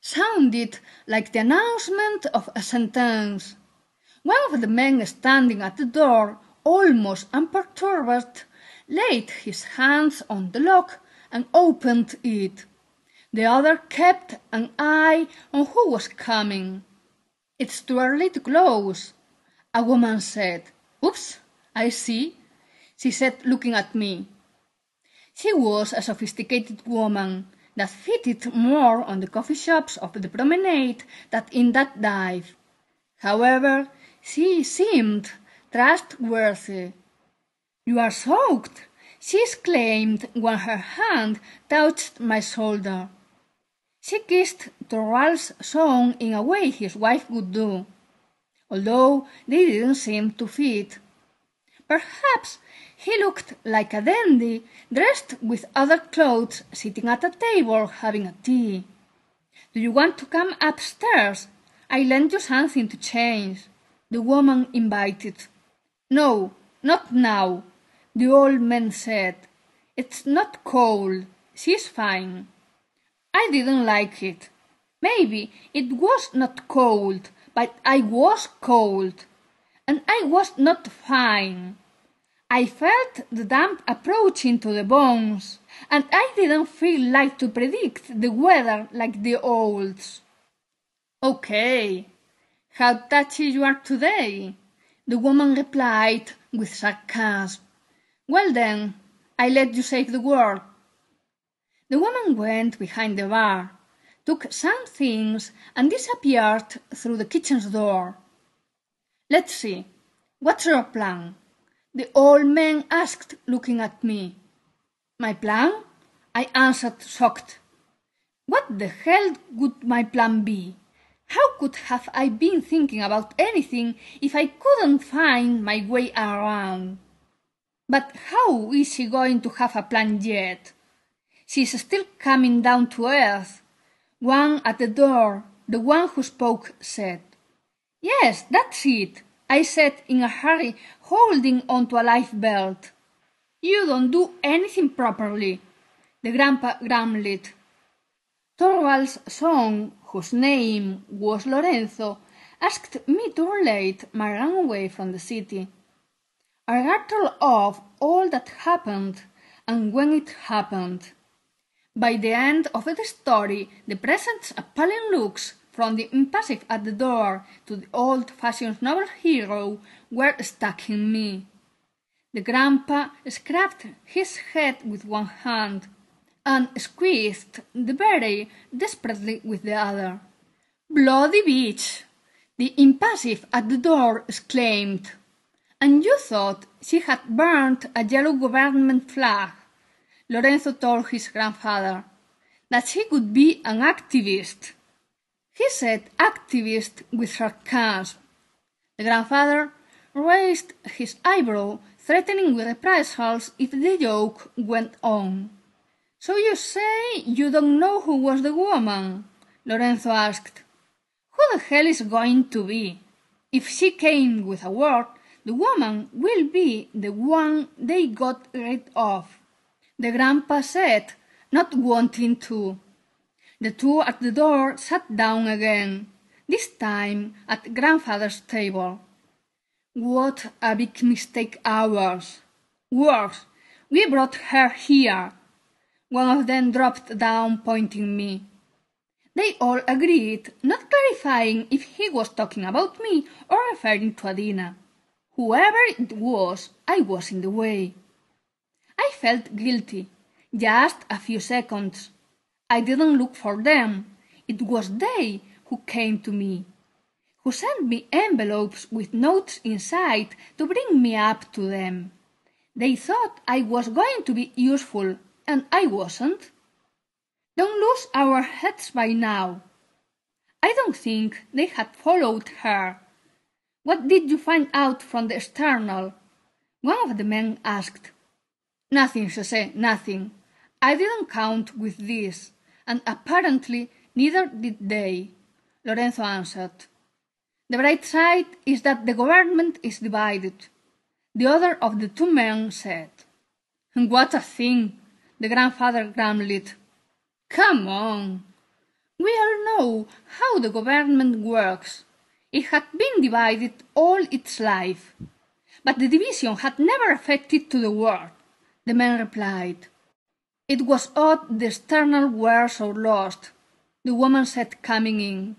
sounded like the announcement of a sentence. One of the men standing at the door, almost unperturbed, laid his hands on the lock and opened it. The other kept an eye on who was coming. "It's too early to close," a woman said. "Oops, I see," she said, looking at me. She was a sophisticated woman that fitted more on the coffee shops of the promenade than in that dive. However, she seemed trustworthy. "You are soaked," she exclaimed when her hand touched my shoulder. She kissed Torvald's son in a way his wife would do, although they didn't seem to fit. Perhaps he looked like a dandy dressed with other clothes sitting at a table having a tea. "Do you want to come upstairs? I'll lend you something to change," the woman invited. "No, not now," the old man said. "It's not cold. She's fine." I didn't like it. Maybe it was not cold, but I was cold. And I was not fine. I felt the damp approaching to the bones, and I didn't feel like to predict the weather like the owls. "Okay, how touchy you are today," the woman replied with sarcasm. "Well then, I let you save the world." The woman went behind the bar, took some things, and disappeared through the kitchen's door. "Let's see, what's your plan?" the old man asked, looking at me. "My plan?" I answered, shocked. What the hell would my plan be? How could have I been thinking about anything if I couldn't find my way around? But how is she going to have a plan yet? She's still coming down to earth. One at the door, the one who spoke, said. "Yes, that's it," I said in a hurry, holding onto a life belt. "You don't do anything properly," the grandpa grumbled. Torvald's son, whose name was Lorenzo, asked me to relate my run away from the city. I rattled off all that happened and when it happened. By the end of the story, the present's appalling looks, from the impassive at the door to the old-fashioned novel hero, were stuck in me. The grandpa scratched his head with one hand and squeezed the berry desperately with the other. "Bloody bitch!" the impassive at the door exclaimed. "And you thought she had burnt a yellow government flag," Lorenzo told his grandfather, "that she could be an activist." He said activist with sarcasm. The grandfather raised his eyebrow, threatening with reprisals if the joke went on. "So you say you don't know who was the woman?" Lorenzo asked. "Who the hell is going to be? If she came with a word, the woman will be the one they got rid of," the grandpa said, not wanting to. The two at the door sat down again, this time at grandfather's table. "What a big mistake ours! Worse, we brought her here," one of them dropped down, pointing me. They all agreed, not clarifying if he was talking about me or referring to Adina. Whoever it was, I was in the way. I felt guilty, just a few seconds. I didn't look for them. It was they who came to me, who sent me envelopes with notes inside to bring me up to them. They thought I was going to be useful, and I wasn't. Don't lose our heads by now. I don't think they had followed her. What did you find out from the external? One of the men asked. Nothing, Jose, nothing. I didn't count with this, and apparently neither did they, Lorenzo answered. The bright side is that the government is divided, the other of the two men said. What a thing, the grandfather grumbled. Come on. We all know how the government works. It had been divided all its life. But the division had never affected to the world, the man replied. It was odd the external were so lost, the woman said, coming in.